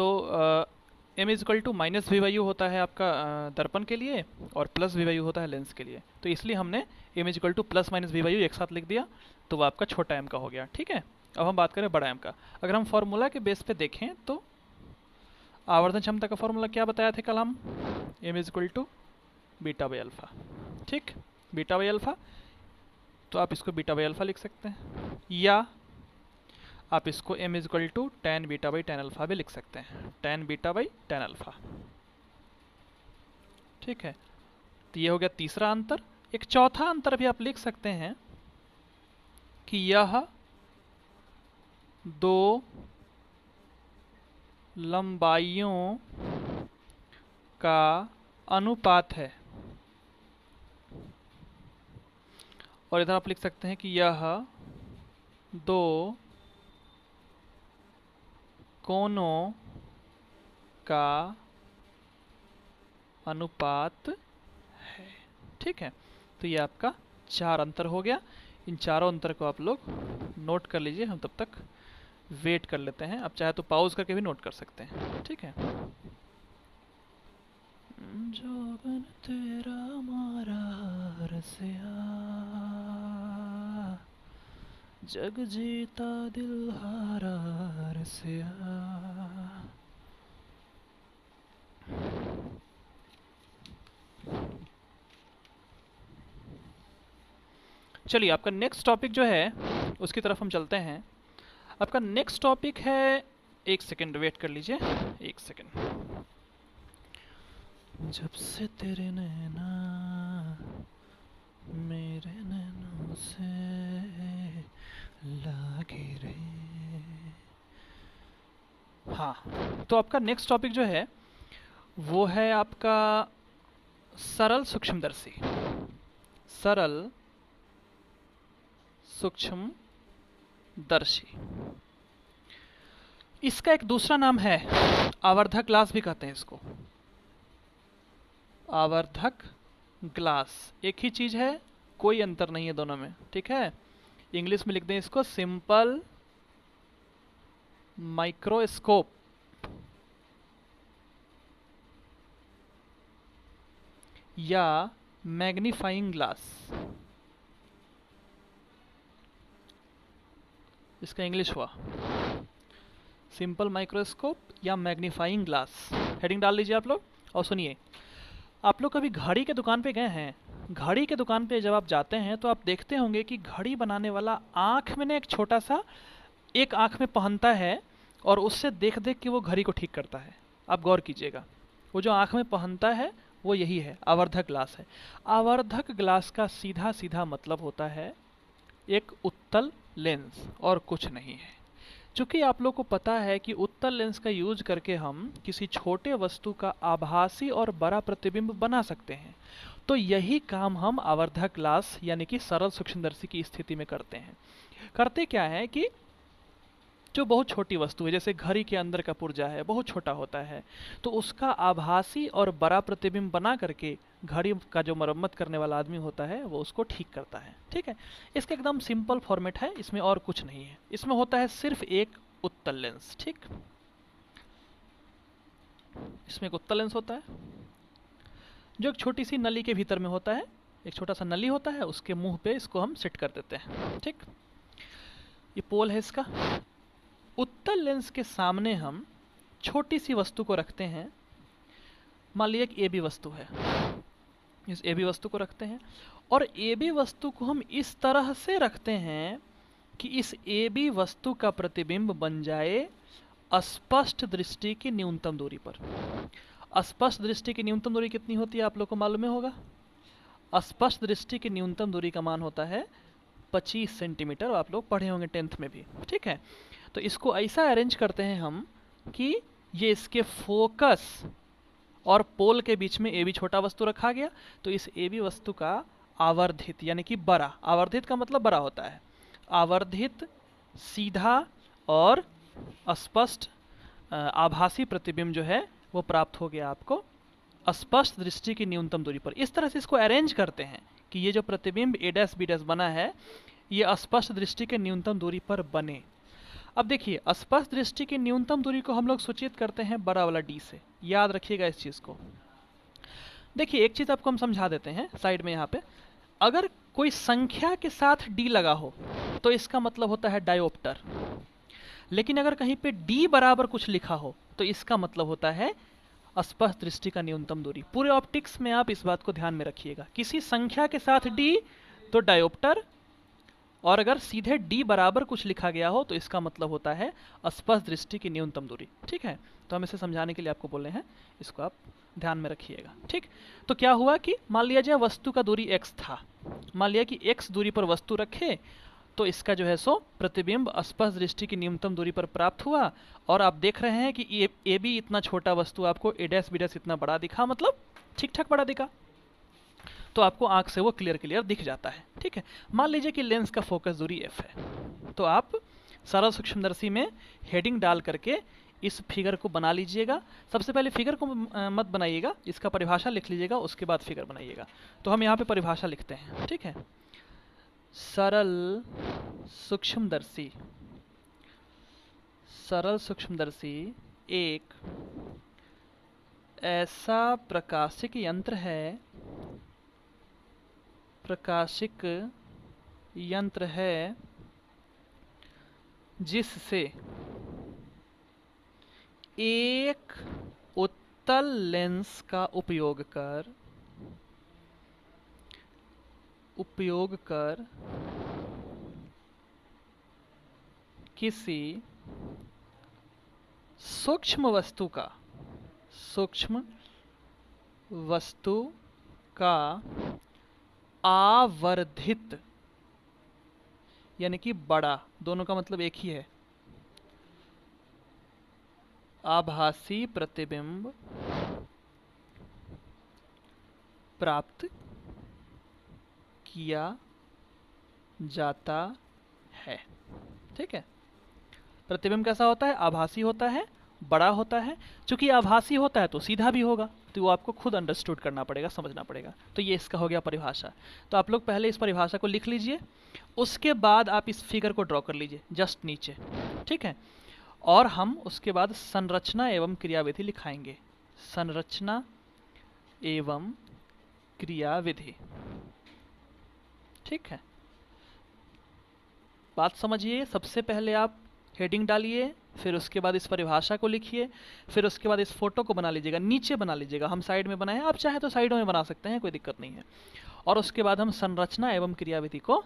तो m is equal to minus v by u होता है आपका दर्पण के लिए, और प्लस वी वाई यू होता है लेंस के लिए। तो इसलिए हमने m is equal to plus minus v by u एक साथ लिख दिया, तो वो आपका छोटा m का हो गया। ठीक है, अब हम बात करें बड़ा m का। अगर हम फॉर्मूला के बेस पे देखें तो आवर्धन क्षमता का फॉर्मूला क्या बताया थे कल हम, m is equal to beta by alpha. ठीक, बीटा बाई अल्फा, तो आप इसको बीटा बाई अल्फा लिख सकते हैं, या आप इसको m is equal to tan beta by tan alpha भी लिख सकते हैं, tan beta by tan alpha. ठीक है, तो ये हो गया तीसरा अंतर। एक चौथा अंतर भी आप लिख सकते हैं कि यह दो लंबाइयों का अनुपात है, और इधर आप लिख सकते हैं कि यह दो कोणों का अनुपात है। ठीक है, तो ये आपका चार अंतर हो गया। इन चारों अंतर को आप लोग नोट कर लीजिए, हम तब तक वेट कर लेते हैं। आप चाहे तो पॉज करके भी नोट कर सकते हैं। ठीक है, जोबन तेरा मारा रसिया, जग जीता दिल हारा रसिया। चलिए, आपका नेक्स्ट टॉपिक जो है उसकी तरफ हम चलते हैं। आपका नेक्स्ट टॉपिक है, एक सेकंड वेट कर लीजिए, एक सेकंड। जब से तेरे नैना मेरे नैनों से लागे रे। हाँ, तो आपका नेक्स्ट टॉपिक जो है वो है आपका सरल सूक्ष्मदर्शी। सरल सूक्ष्मदर्शी, इसका एक दूसरा नाम है आवर्धक ग्लास भी कहते हैं इसको, आवर्धक ग्लास। एक ही चीज है, कोई अंतर नहीं है दोनों में। ठीक है, इंग्लिश में लिख दें इसको सिंपल माइक्रोस्कोप या मैग्नीफाइंग ग्लास, इसका इंग्लिश हुआ सिंपल माइक्रोस्कोप या मैग्नीफाइंग ग्लास। हेडिंग डाल लीजिए आप लोग। और सुनिए, आप लोग कभी घड़ी के दुकान पे गए हैं? घड़ी के दुकान पे जब आप जाते हैं तो आप देखते होंगे कि घड़ी बनाने वाला आँख में ना एक छोटा सा, एक आँख में पहनता है और उससे देख देख के वो घड़ी को ठीक करता है। आप गौर कीजिएगा, वो जो आँख में पहनता है वो यही है, आवर्धक ग्लास है। आवर्धक ग्लास का सीधा सीधा मतलब होता है एक उत्तल लेंस, और कुछ नहीं है। चूँकि आप लोग को पता है कि उत्तल लेंस का यूज करके हम किसी छोटे वस्तु का आभासी और बड़ा प्रतिबिंब बना सकते हैं, तो यही काम हम आवर्धक ग्लास यानी कि सरल सूक्ष्मदर्शी की स्थिति में करते हैं। करते क्या है कि जो बहुत छोटी वस्तु है, जैसे घड़ी के अंदर का पुर्जा है, बहुत छोटा होता है, तो उसका आभासी और बड़ा प्रतिबिंब बना करके घड़ी का जो मरम्मत करने वाला आदमी होता है वो उसको ठीक करता है। ठीक है, इसका एकदम सिंपल फॉर्मेट है, इसमें और कुछ नहीं है। इसमें होता है सिर्फ एक उत्तल लेंस। ठीक, इसमें एक उत्तल लेंस होता है जो एक छोटी सी नली के भीतर में होता है। एक छोटा सा नली होता है, उसके मुंह पे इसको हम सेट कर देते हैं। ठीक, ये पोल है इसका। उत्तल लेंस के सामने हम छोटी सी वस्तु को रखते हैं। मान लीजिए एक ए बी वस्तु है, इस ए बी वस्तु को रखते हैं, और ए बी वस्तु को हम इस तरह से रखते हैं कि इस ए बी वस्तु का प्रतिबिंब बन जाए अस्पष्ट दृष्टि की न्यूनतम दूरी पर। अस्पष्ट दृष्टि की न्यूनतम दूरी कितनी होती है आप लोग को मालूम होगा? अस्पष्ट दृष्टि की न्यूनतम दूरी का मान होता है 25 सेंटीमीटर। आप लोग पढ़े होंगे 10th में भी। ठीक है, तो इसको ऐसा अरेंज करते हैं हम कि ये इसके फोकस और पोल के बीच में ए बी छोटा वस्तु रखा गया, तो इस ए बी वस्तु का आवर्धित यानी कि बड़ा, आवर्धित का मतलब बड़ा होता है, आवर्धित सीधा और स्पष्ट आभासी प्रतिबिंब जो है वो प्राप्त हो गया आपको स्पष्ट दृष्टि की न्यूनतम दूरी पर। इस तरह से इसको अरेंज करते हैं कि ये जो प्रतिबिंब ए डैश बी डैश बना है ये स्पष्ट दृष्टि के न्यूनतम दूरी पर बने। अब देखिए, स्पष्ट दृष्टि की न्यूनतम दूरी को हम लोग सूचित करते हैं बड़ा वाला डी से, याद रखिएगा इस चीज़ को। देखिए एक चीज़ आपको हम समझा देते हैं साइड में यहाँ पे, अगर कोई संख्या के साथ डी लगा हो तो इसका मतलब होता है डायोप्टर, लेकिन अगर कहीं पे डी बराबर कुछ लिखा हो तो इसका मतलब होता है स्पष्ट दृष्टि का न्यूनतम दूरी। पूरे ऑप्टिक्स में आप इस बात को ध्यान में रखिएगा, किसी संख्या के साथ डी तो डायोप्टर, और अगर सीधे डी बराबर कुछ लिखा गया हो तो इसका मतलब होता है स्पष्ट दृष्टि की न्यूनतम दूरी। ठीक है, तो हम इसे समझाने के लिए आपको बोले हैं, इसको आप ध्यान में रखिएगा। ठीक, तो क्या हुआ कि मान लिया जाए वस्तु का दूरी x था, मान लिया कि x दूरी पर वस्तु रखे तो इसका जो है सो प्रतिबिंब स्पष्ट दृष्टि की न्यूनतम दूरी पर प्राप्त हुआ, और आप देख रहे हैं कि ए बी इतना छोटा वस्तु आपको ए डैश बी डैश इतना बड़ा दिखा, मतलब ठीक ठाक बड़ा दिखा, तो आपको आंख से वो क्लियर दिख जाता है। ठीक है, मान लीजिए कि लेंस का फोकस दूरी f है, तो आप सरल सूक्ष्मदर्शी में हेडिंग डाल करके इस फिगर को बना लीजिएगा। सबसे पहले फिगर को मत बनाइएगा, इसका परिभाषा लिख लीजिएगा, उसके बाद फिगर बनाइएगा। तो हम यहाँ पे परिभाषा लिखते हैं। ठीक है, सरल सूक्ष्मदर्शी, सरल सूक्ष्मदर्शी एक ऐसा प्रकाशिक यंत्र है, प्रकाशिक यंत्र है जिससे एक उत्तल लेंस का उपयोग कर किसी सूक्ष्म वस्तु का आवर्धित, यानी कि बड़ा, दोनों का मतलब एक ही है, आभासी प्रतिबिंब प्राप्त किया जाता है। ठीक है, प्रतिबिंब कैसा होता है? आभासी होता है, बड़ा होता है। चूंकि आभासी होता है तो सीधा भी होगा, तो वो आपको खुद अंडरस्टूड करना पड़ेगा, समझना पड़ेगा। तो ये इसका हो गया परिभाषा। तो आप लोग पहले इस परिभाषा को लिख लीजिए, उसके बाद आप इस फिगर को ड्रॉ कर लीजिए जस्ट नीचे। ठीक है, और हम उसके बाद संरचना एवं क्रियाविधि लिखाएंगे, संरचना एवं क्रियाविधि। ठीक है, बात समझिए। सबसे पहले आप हेडिंग डालिए, फिर उसके बाद इस परिभाषा को लिखिए, फिर उसके बाद इस फोटो को बना लीजिएगा, नीचे बना लीजिएगा। हम साइड में बनाए, आप चाहे तो साइडों में बना सकते हैं, कोई दिक्कत नहीं है। और उसके बाद हम संरचना एवं क्रियाविधि को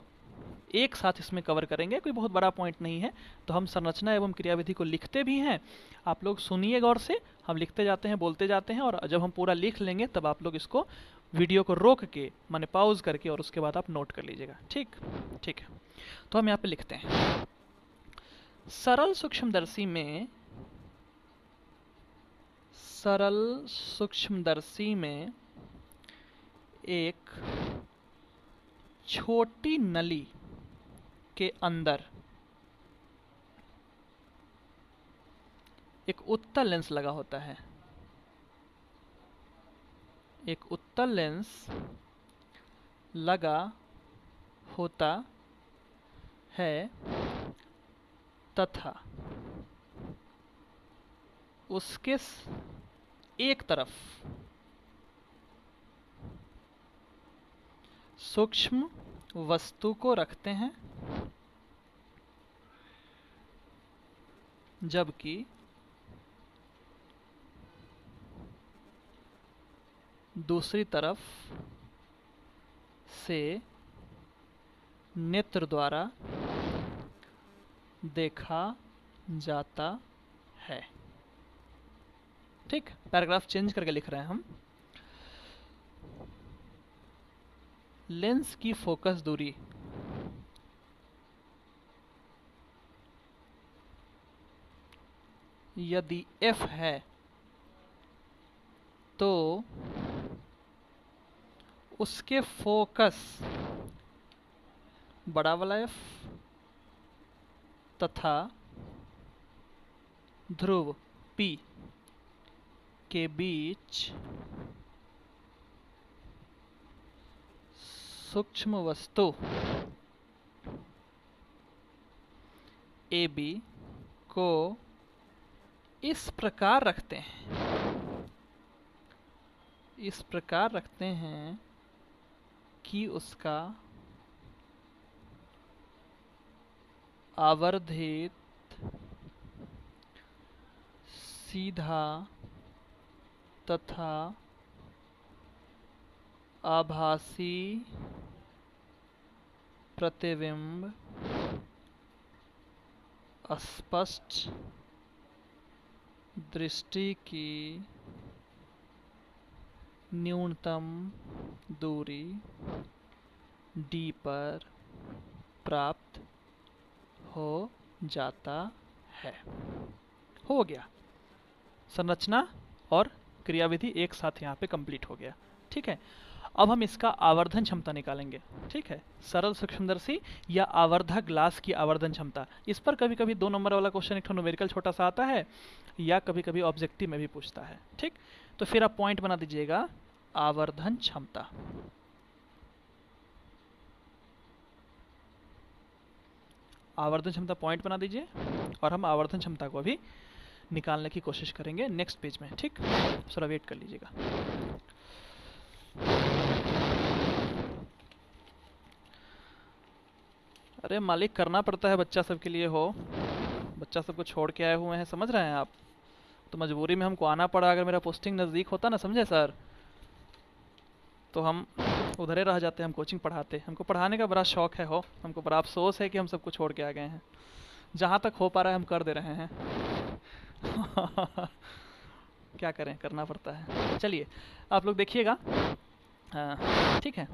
एक साथ इसमें कवर करेंगे, कोई बहुत बड़ा पॉइंट नहीं है। तो हम संरचना एवं क्रियाविधि को लिखते भी हैं, आप लोग सुनिए गौर से, हम लिखते जाते हैं, बोलते जाते हैं, और जब हम पूरा लिख लेंगे तब आप लोग इसको वीडियो को रोक के, माने पॉज करके, और उसके बाद आप नोट कर लीजिएगा। ठीक है, तो हम यहाँ पे लिखते हैं, सरल सूक्ष्मदर्शी में एक छोटी नली के अंदर एक उत्तल लेंस लगा होता है, एक उत्तल लेंस लगा होता है तथा उसके एक तरफ सूक्ष्म वस्तु को रखते हैं, जबकि दूसरी तरफ से नेत्र द्वारा देखा जाता है। ठीक, पैराग्राफ चेंज करके लिख रहे हैं हम। लेंस की फोकस दूरी यदि f है तो उसके फोकस बड़ा वाला f तथा ध्रुव P के बीच सूक्ष्म वस्तु AB को इस प्रकार रखते हैं, इस प्रकार रखते हैं कि उसका आवर्धित सीधा तथा आभासी प्रतिबिंब स्पष्ट दृष्टि की न्यूनतम दूरी d पर प्राप्त हो जाता है। हो गया, संरचना और क्रियाविधि एक साथ यहाँ पे कंप्लीट हो गया। ठीक है, अब हम इसका आवर्धन क्षमता निकालेंगे। ठीक है, सरल सूक्ष्मदर्शी या आवर्धक ग्लास की आवर्धन क्षमता, इस पर कभी कभी 2 नंबर वाला क्वेश्चन एक न्यूमेरिकल छोटा सा आता है, या कभी कभी ऑब्जेक्टिव में भी पूछता है। ठीक, तो फिर आप पॉइंट बना दीजिएगा आवर्धन क्षमता। आवर्धन क्षमता पॉइंट बना दीजिए, और हम आवर्धन क्षमता को अभी निकालने की कोशिश करेंगे नेक्स्ट पेज में। ठीक, थोड़ा वेट कर लीजिएगा। अरे मालिक, करना पड़ता है, बच्चा सबके लिए हो, बच्चा सबको छोड़ के आए हुए हैं, समझ रहे हैं आप, तो मजबूरी में हमको आना पड़ा। अगर मेरा पोस्टिंग नज़दीक होता ना, समझे सर, तो हम उधर ही रह जाते, हम कोचिंग पढ़ाते। हमको पढ़ाने का बड़ा शौक है, हो हमको बड़ा अफसोस है कि हम सबको छोड़ के आ गए हैं। जहाँ तक हो पा रहा है हम कर दे रहे हैं। क्या करें, करना पड़ता है। चलिए आप लोग देखिएगा, ठीक है,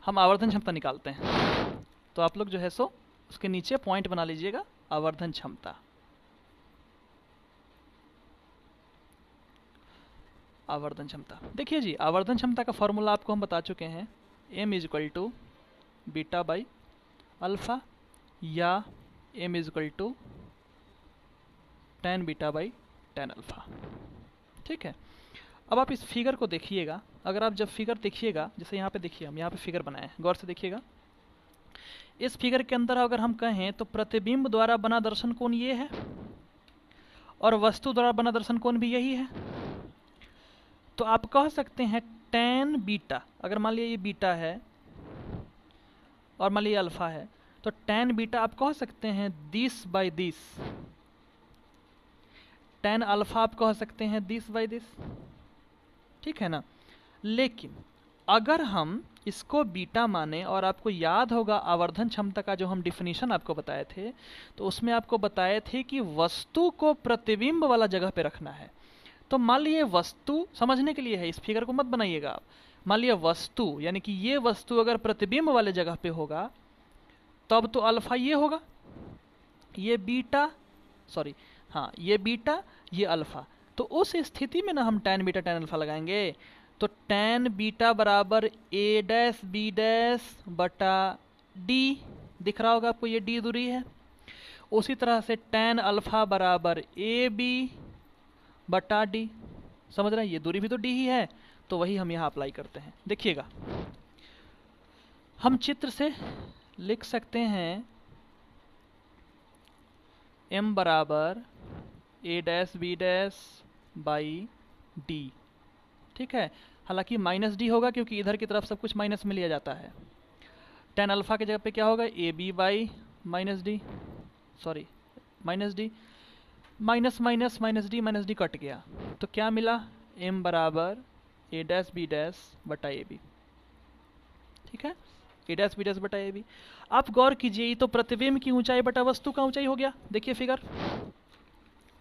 हम आवर्धन क्षमता निकालते हैं। तो आप लोग जो है सो उसके नीचे पॉइंट बना लीजिएगा, आवर्धन क्षमता। आवर्धन क्षमता देखिए जी, आवर्धन क्षमता का फॉर्मूला आपको हम बता चुके हैं, m is two beta by alpha, या m is two tan beta by tan alpha. ठीक है, अब आप इस फिगर को देखिएगा। अगर आप जब फिगर देखिएगा, जैसे यहाँ पे देखिए, हम यहाँ पे फिगर बनाए हैं, गौर से देखिएगा। इस फिगर के अंदर अगर हम कहें तो प्रतिबिंब द्वारा बना दर्शन कोण ये है, और वस्तु द्वारा बना दर्शन कोण भी यही है। तो आप कह सकते हैं tan बीटा, अगर मान लिया ये बीटा है और मान लिया अल्फा है, तो tan बीटा आप कह सकते हैं 10/10, tan अल्फा आप कह सकते हैं 10/10। ठीक है ना, लेकिन अगर हम इसको बीटा माने, और आपको याद होगा आवर्धन क्षमता का जो हम डिफिनीशन आपको बताए थे, तो उसमें आपको बताए थे कि वस्तु को प्रतिबिंब वाला जगह पे रखना है। तो मान लीजिए वस्तु, समझने के लिए है, इस फिगर को मत बनाइएगा आप। मान लिया वस्तु, यानी कि ये वस्तु अगर प्रतिबिंब वाले जगह पे होगा, तब तो अल्फा ये होगा, ये बीटा, सॉरी हाँ, ये बीटा, ये अल्फा। तो उस स्थिति में ना हम tan बीटा tan अल्फा लगाएंगे। तो tan बीटा बराबर a डैश b डैश बटा d, दिख रहा होगा आपको, ये d दूरी है। उसी तरह से tan अल्फा बराबर a b बटा d, समझ रहे हैं, ये दूरी भी तो d ही है। तो वही हम यहाँ अप्लाई करते हैं। देखिएगा, हम चित्र से लिख सकते हैं m बराबर a dash b dash by d। ठीक है, हालांकि माइनस डी होगा क्योंकि इधर की तरफ सब कुछ माइनस में लिया जाता है। tan अल्फा की जगह पे क्या होगा, A B by minus D, sorry minus D, minus minus minus D cut गया, तो क्या मिला, m बराबर a डैश b डैश बटा ए बी। ठीक है, a डैश b डैश बटा ए बी। आप गौर कीजिए, तो प्रतिबिंब की ऊंचाई बटा वस्तु का ऊंचाई हो गया। देखिए फिगर,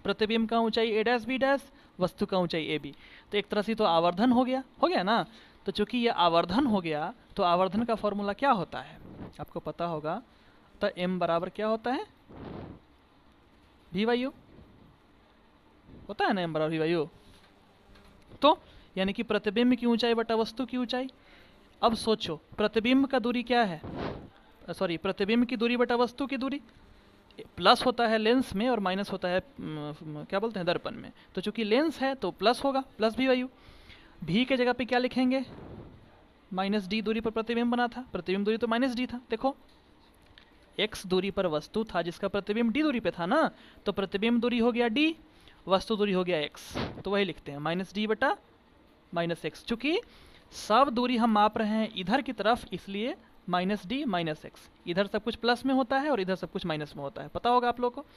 प्रतिबिंब का ऊंचाई a डैश b डैश, वस्तु का ऊंचाई ए बी। तो एक तरह से तो आवर्धन हो गया ना। तो चूंकि ये आवर्धन हो गया, तो आवर्धन का फॉर्मूला क्या होता है आपको पता होगा। तो m बराबर क्या होता है, v/u होता है ना, m बराबर v/u। तो यानी कि प्रतिबिंब की ऊंचाई बटा वस्तु की ऊंचाई। अब सोचो, प्रतिबिंब का दूरी क्या है, सॉरी प्रतिबिंब की दूरी बटा वस्तु की दूरी, प्लस होता है लेंस में और माइनस होता है क्या बोलते हैं, दर्पण में। तो चूंकि लेंस है तो प्लस होगा, प्लस v/u। v के जगह पे क्या लिखेंगे, माइनस डी दूरी पर प्रतिबिंब बना था, प्रतिबिंब दूरी तो माइनस डी था। देखो x दूरी पर वस्तु था जिसका प्रतिबिंब d दूरी पे था ना, तो प्रतिबिंब दूरी हो गया d, वस्तु दूरी हो गया x, तो वही लिखते हैं माइनस डी बटा माइनस एक्स। चूंकि सब दूरी हम माप रहे हैं इधर की तरफ, इसलिए माइनस डी माइनस एक्स, इधर सब कुछ प्लस में होता है और इधर सब कुछ माइनस में होता है, पता होगा आप लोगों को,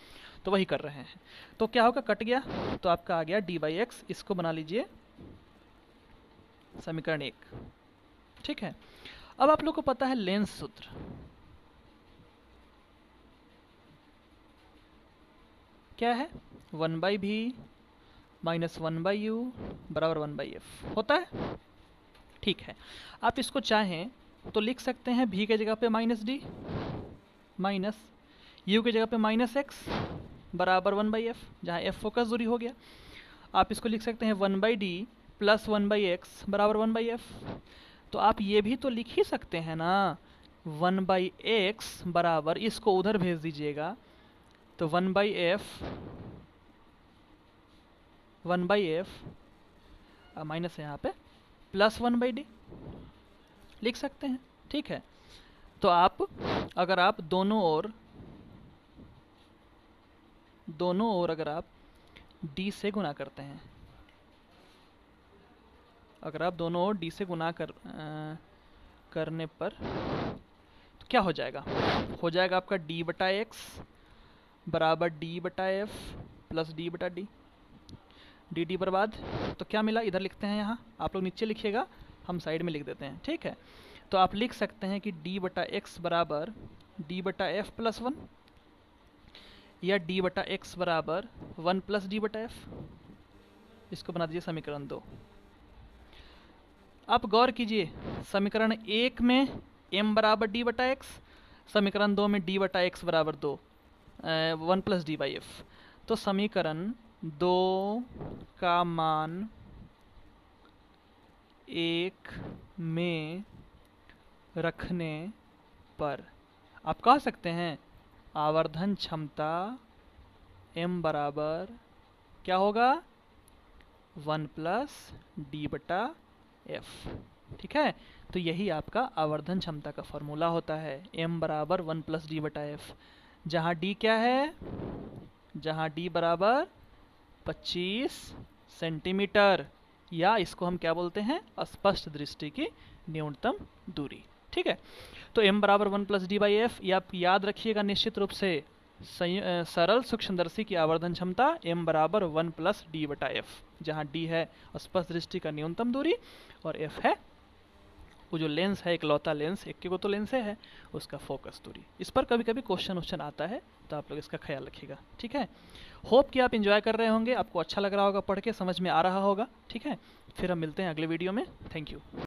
तो वही कर रहे हैं। तो क्या होगा, कट गया तो आपका आ गया डी बाई एक्स, इसको बना लीजिए समीकरण 1। ठीक है, अब आप लोग को पता है लेंस सूत्र, क्या है, 1/v माइनस 1/u बराबर 1/f होता है। ठीक है, आप इसको चाहें तो लिख सकते हैं v के जगह पे माइनस डी माइनस u के जगह पे माइनस एक्स बराबर 1/f, जहाँ f फोकस दूरी हो गया। आप इसको लिख सकते हैं 1/d प्लस 1/x बराबर 1/f। तो आप ये भी तो लिख ही सकते हैं ना, 1/x बराबर, इसको उधर भेज दीजिएगा तो 1/f माइनस है यहाँ पे, प्लस 1/d लिख सकते हैं। ठीक है, तो आप अगर आप दोनों ओर अगर आप d से गुना करते हैं, अगर आप दोनों ओर d से गुना करने पर तो क्या हो जाएगा, हो जाएगा आपका d बटा एक्स बराबर d बटा एफ प्लस d बटा डी, डी बर्बाद। तो क्या मिला, इधर लिखते हैं, यहाँ आप लोग नीचे लिखिएगा, हम साइड में लिख देते हैं। ठीक है, तो आप लिख सकते हैं कि d बटा एक्स बराबर d बटा एफ प्लस 1, या d बटा एक्स बराबर 1 प्लस डी बटा एफ। इसको बना दीजिए समीकरण 2। आप गौर कीजिए, समीकरण 1 में m बराबर d बटा एक्स, समीकरण 2 में d बटा एक्स बराबर 1 प्लस डी बाई एफ। तो समीकरण 2 का मान 1 में रखने पर आप कह सकते हैं आवर्धन क्षमता m बराबर क्या होगा, 1 प्लस डी बटा एफ। ठीक है, तो यही आपका आवर्धन क्षमता का फॉर्मूला होता है, m बराबर 1 प्लस डी बटा एफ, जहाँ d क्या है, जहाँ d बराबर 25 सेंटीमीटर, या इसको हम क्या बोलते हैं, स्पष्ट दृष्टि की न्यूनतम दूरी। ठीक है, तो m बराबर 1 प्लस डी बाई एफ, ये आप याद रखिएगा निश्चित रूप से, सरल सूक्ष्मदर्शी की आवर्धन क्षमता m बराबर 1 प्लस डी बटा एफ, जहाँ d है स्पष्ट दृष्टि का न्यूनतम दूरी और f है वो जो लेंस है, इकलौता लेंस, एक के को तो लेंस है, उसका फोकस दूरी। इस पर कभी कभी क्वेश्चन आता है, तो आप लोग इसका ख्याल रखिएगा। ठीक है, होप कि आप एंजॉय कर रहे होंगे, आपको अच्छा लग रहा होगा, पढ़ के समझ में आ रहा होगा। ठीक है, फिर हम मिलते हैं अगले वीडियो में। Thank you.